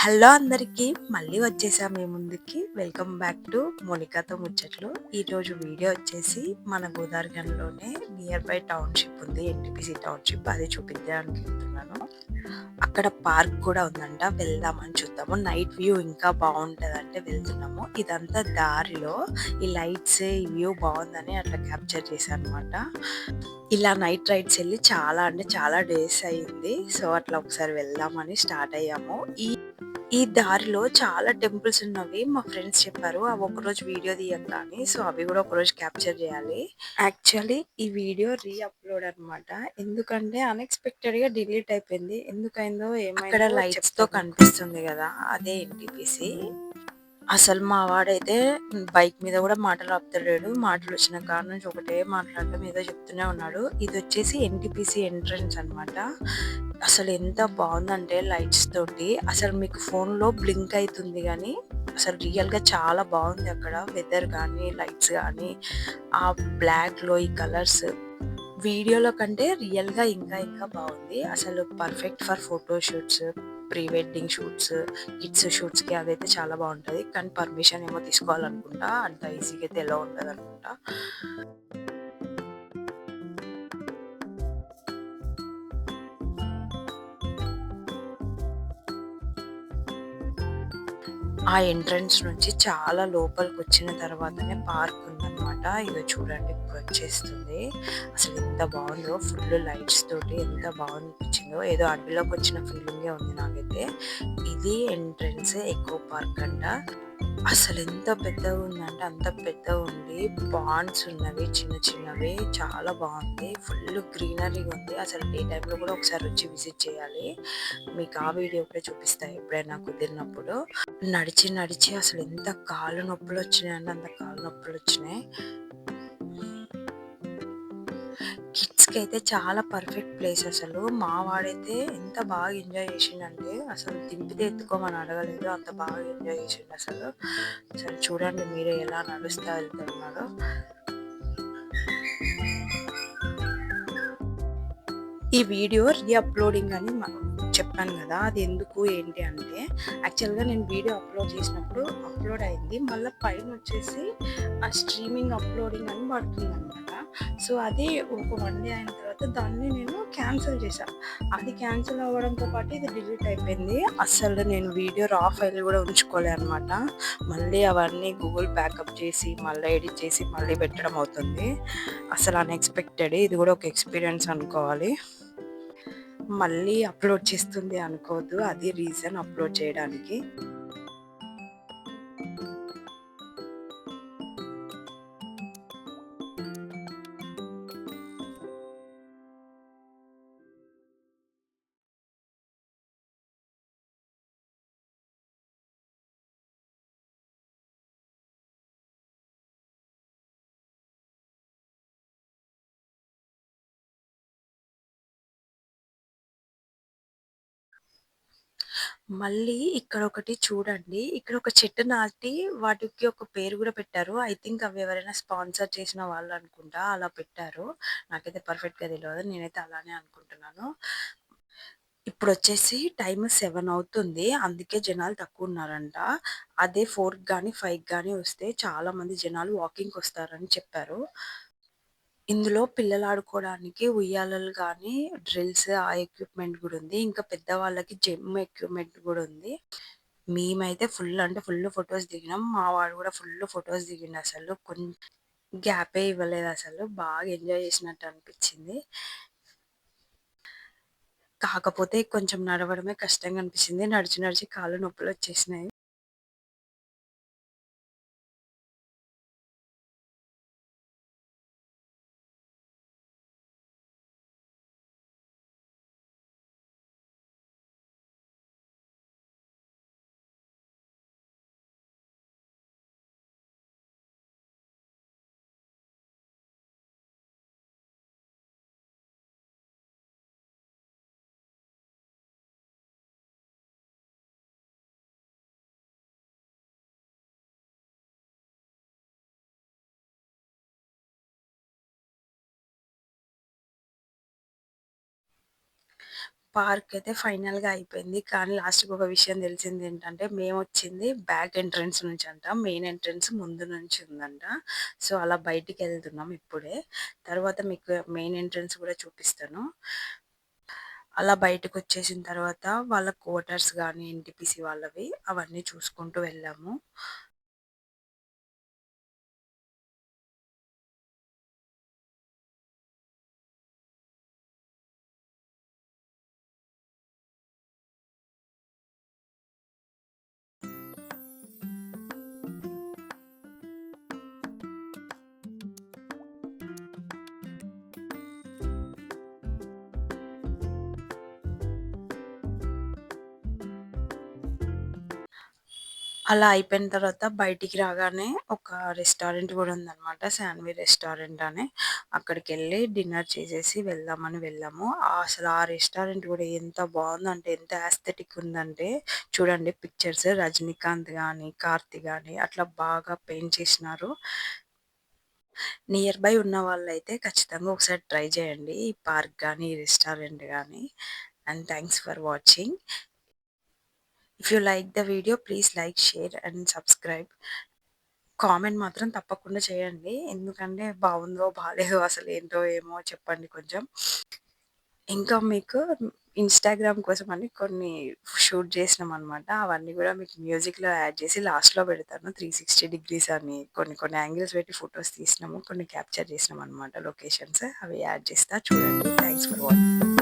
Hello అందరికీ మళ్ళీ వచ్చేసాం మీ ముందుకి. వెల్కమ్ బ్యాక్ టు మోనికాతో ముచ్చట్లు. ఈరోజు వీడియో వచ్చేసి మన గోదావరిఖనిలోనే నియర్ బై టౌన్షిప్ ఉంది, ఎన్టీపీసీ టౌన్షిప్. అది చూపించడానికి వెళ్తున్నాను. అక్కడ పార్క్ కూడా ఉందంట, వెళ్దామని చూద్దాము. నైట్ వ్యూ ఇంకా బాగుంటుందంటే వెళ్తున్నాము. ఇదంతా దారిలో ఈ లైట్స్, ఈ వ్యూ బాగుందని అట్లా క్యాప్చర్ చేశాను అనమాట. ఇలా నైట్ రైడ్స్ వెళ్ళి చాలా అంటే చాలా డేస్ అయ్యింది. సో అట్లా ఒకసారి వెళ్దామని స్టార్ట్ అయ్యాము. ఈ దారిలో చాలా టెంపుల్స్ ఉన్నవి. మా ఫ్రెండ్స్ చెప్పారు అవి ఒకరోజు వీడియో తీయద్దా అని. సో అవి కూడా ఒకరోజు క్యాప్చర్ చేయాలి. యాక్చువల్లీ ఈ వీడియో అప్లోడ్ అనమాట. ఎందుకంటే అన్ఎక్స్పెక్టెడ్ గా డిలీట్ అయిపోయింది. ఎందుకైందో ఏమైందో. అక్కడ లైట్స్ తో కనిపిస్తుంది కదా, అదే ఎన్టీపీసీ. అసలు మా వాడైతే బైక్ మీద కూడా మాటలు ఆపుతలేడు. మాటలు వచ్చిన కాడ నుంచి ఒకటే మాట్లాడటం, ఏదో చెప్తూనే ఉన్నాడు. ఇది వచ్చేసి ఎన్టీపీసీ ఎంట్రన్స్ అనమాట. అసలు ఎంత బాగుందంటే లైట్స్ తోటి అసలు మీకు ఫోన్ లో బ్లింక్ అవుతుంది కానీ అసలు రియల్ గా చాలా బాగుంది. అక్కడ వెదర్ కానీ లైట్స్ కానీ ఆ బ్లాక్ లో ఈ కలర్స్ వీడియోలో కంటే రియల్ గా ఇంకా ఇంకా బాగుంది. అసలు perfect for photo shoots, pre wedding shoots, kids shoots కి అదైతే చాలా బాగుంటది. కానీ పర్మిషన్ ఏమో తీసుకోవాలనుకుంటా, అంత ఈజీగా అయితే ఎలా ఉండదు అనుకుంటా. ఆ ఎంట్రన్స్ నుంచి చాలా లోపలికి వచ్చిన తర్వాతనే పార్క్ ఉందన్నమాట. ఇదో చూడండి ఇప్పుడు వచ్చేస్తుంది. అసలు ఎంత బాగుందో, ఫుల్ లైట్స్ తోటి ఎంత బాగా అనిపించిందో. ఏదో అడవిలోకి వచ్చిన ఫీలింగే ఉంది నాకైతే. ఇది ఎంట్రన్స్ ఎకో పార్క్ అంట. అసలు ఎంత పెద్దగా ఉందంటే అంత పెద్దగా ఉంది. పాండ్స్ ఉన్నవి చిన్న చిన్నవి, చాలా బాగుంది. ఫుల్ గ్రీనరీగా ఉంది. అసలు డే టైంలో కూడా ఒకసారి వచ్చి విజిట్ చేయాలి. మీకు ఆ వీడియో కూడా చూపిస్తాను ఎప్పుడైనా కుదిరినప్పుడు. నడిచి నడిచి అసలు ఎంత కాళ్ళు నొప్పులు వచ్చినాయంటే అంత కాళ్ళు నొప్పులు వచ్చినాయి. కిడ్స్ కి అయితే చాలా పర్ఫెక్ట్ ప్లేస్. అసలు మా వాడైతే ఎంత బాగా ఎంజాయ్ చేసిండంటే అసలు దింపితే ఎత్తుకోమని అడగలేదు, అంత బాగా ఎంజాయ్ చేసిండు. అసలు అసలు చూడండి మీరే ఎలా నడుస్తా వెళ్తున్నారో. ఈ వీడియో అప్లోడింగ్ అని చెప్పాను కదా, అది ఎందుకు ఏంటి అంటే యాక్చువల్గా నేను వీడియో అప్లోడ్ చేసినప్పుడు అప్లోడ్ అయింది, మళ్ళీ పైన వచ్చేసి ఆ స్ట్రీమింగ్ అప్లోడింగ్ అని పడుతుంది అనమాట. సో అది ఒక 1 డే అయిన తర్వాత దాన్ని నేను క్యాన్సిల్ చేశాను. అది క్యాన్సిల్ అవ్వడంతో పాటు ఇది డిలీట్ అయిపోయింది. అసలు నేను వీడియో రా ఫైల్ కూడా ఉంచుకోలే అనమాట. మళ్ళీ అవన్నీ గూగుల్ బ్యాకప్ చేసి మళ్ళీ ఎడిట్ చేసి మళ్ళీ పెట్టడం అవుతుంది. అసలు అన్ఎక్స్పెక్టెడ్. ఇది కూడా ఒక ఎక్స్పీరియన్స్ అనుకోవాలి. మళ్ళీ అప్లోడ్ చేస్తుంది అనుకోవద్దు, అది రీజన్ అప్లోడ్ చేయడానికి. మళ్ళీ ఇక్కడ ఒకటి చూడండి, ఇక్కడ ఒక చెట్టు నాటి వాటికి ఒక పేరు కూడా పెట్టారు. ఐ థింక్ అవి ఎవరైనా స్పాన్సర్ చేసిన వాళ్ళు అనుకుంటా అలా పెట్టారు. నాకైతే పర్ఫెక్ట్ గా తెలియదు, నేనైతే అలానే అనుకుంటున్నాను. ఇప్పుడు వచ్చేసి టైం 7 అవుతుంది, అందుకే జనాలు తక్కువ ఉన్నారంట. అదే 4 కానీ 5 కానీ వస్తే చాలా మంది జనాలు వాకింగ్ వస్తారని చెప్పారు. ఇందులో పిల్లలు ఆడుకోవడానికి ఉయ్యాలలు కానీ డ్రిల్స్ ఆ ఎక్విప్మెంట్ కూడా ఉంది. ఇంకా పెద్దవాళ్ళకి జిమ్ ఎక్విప్మెంట్ కూడా ఉంది. మేమైతే ఫుల్ అంటే ఫుల్ ఫొటోస్ దిగినాం. మా వాడు కూడా ఫుల్ ఫొటోస్ దిగిండు. అసలు కొంచెం గ్యాపే ఇవ్వలేదు. అసలు బాగా ఎంజాయ్ చేసినట్టు అనిపించింది. కాకపోతే కొంచెం నడవడమే కష్టంగా అనిపించింది. నడిచి నడిచి కాళ్ళు నొప్పులు వచ్చేసినాయి. పార్క్ అయితే ఫైనల్‌గా అయిపోయింది. కానీ లాస్ట్‌కి ఒక విషయం తెలిసిందేంటంటే, మేమొచ్చింది బ్యాక్ ఎంట్రన్స్ నుంచంట. మెయిన్ ఎంట్రన్స్ ముందు నుంచి ఉందంట. సో, అలా బయటికెళ్తున్నాం ఇప్పుడే. తర్వాత మీకు మెయిన్ ఎంట్రన్స్ కూడా చూపిస్తాను. అలా బయటకొచ్చేసిన తర్వాత వాళ్ళ క్వార్టర్స్ గానీ, ఎన్‌టీపీసీ వాళ్ళవి అవన్నీ చూసుకుంటూ వెళ్ళాము. అలా అయిపోయిన తర్వాత బయటికి రాగానే ఒక రెస్టారెంట్ గూడా ఉందనమాట. శాన్వి రెస్టారెంట్ అని. అక్కడికెళ్ళి డిన్నర్ చేసేసి వెళ్దామని వెళ్ళాము. అసలు ఆ రెస్టారెంట్ గూడా ఎంత బావుందంటే, ఎంత యాస్థెటిక్ ఉందంటే చూడండి పిక్చర్స్ రజనీకాంత్ గాని, కార్తీ గాని అట్లా బాగా పెయింట్ చేసినారు. నియర్ బై ఉన్న వాళ్ళైతే ఖచ్చితంగా ఒకసారి ట్రై చేయండి. ఈ పార్క్ గాని, ఈ రెస్టారెంట్ గాని. And thanks for watching. If you like the video please like, share and subscribe. Comment మాత్రం తప్పకుండా చేయండి. ఎందుకంటే బావుందో, బాలేదో అసలేంటో ఏమో చెప్పండి కొంచెం. ఇంకా మీకు ఇన్‌స్టాగ్రామ్ కోసమని కొన్ని షూట్ చేసినామనమాట. అవన్నీ గూడా మీకు మ్యూజిక్‌లో యాడ్ చేసి లాస్ట్‌లో పెడతాను. 360 డిగ్రీస్ అని కొన్ని కొన్ని యాంగిల్స్ పెట్టి ఫోటోస్ తీసినాము. కొన్ని క్యాప్చర్ చేసినామనమాట లొకేషన్స్. అవి యాడ్ చేస్తా చూడండి. Thanks for watching.